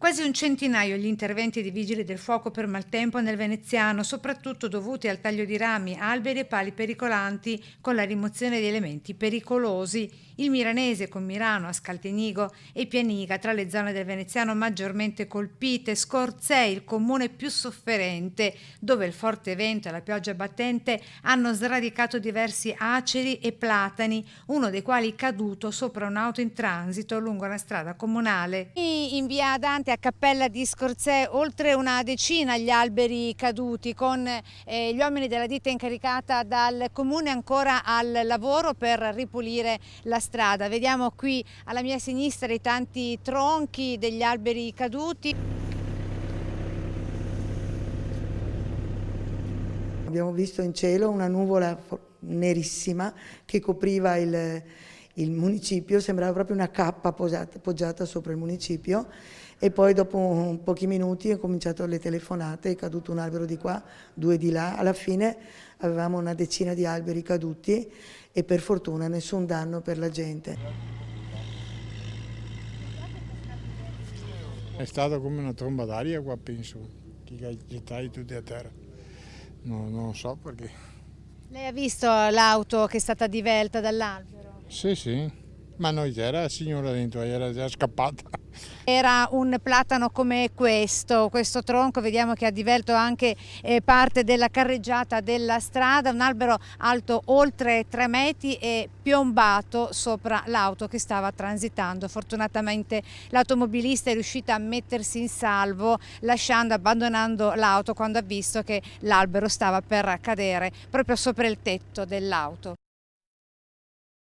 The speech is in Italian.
Quasi un centinaio gli interventi di vigili del fuoco per maltempo nel veneziano, soprattutto dovuti al taglio di rami, alberi e pali pericolanti con la rimozione di elementi pericolosi. Il milanese con Mirano, Ascaltenigo e Pianiga tra le zone del veneziano maggiormente colpite, Scorzè il comune più sofferente, dove il forte vento e la pioggia battente hanno sradicato diversi aceri e platani, uno dei quali caduto sopra un'auto in transito lungo una strada comunale. In via Dante a Cappella di Scorzè oltre una decina gli alberi caduti, con gli uomini della ditta incaricata dal comune ancora al lavoro per ripulire la strada. Vediamo qui alla mia sinistra i tanti tronchi degli alberi caduti. Abbiamo visto in cielo una nuvola nerissima che copriva il municipio, sembrava proprio una cappa poggiata sopra il municipio, e poi dopo pochi minuti ho cominciato le telefonate, è caduto un albero di qua, due di là, alla fine avevamo una decina di alberi caduti e per fortuna nessun danno per la gente. È stato come una tromba d'aria qua, penso, che gettai tutti a terra. No, non so perché. Lei ha visto l'auto che è stata divelta dall'albero? Sì, ma non c'era la signora dentro, era già scappata. Era un platano come questo tronco, vediamo che ha divelto anche parte della carreggiata della strada, un albero alto oltre 3 metri e piombato sopra l'auto che stava transitando. Fortunatamente l'automobilista è riuscita a mettersi in salvo abbandonando l'auto quando ha visto che l'albero stava per cadere proprio sopra il tetto dell'auto.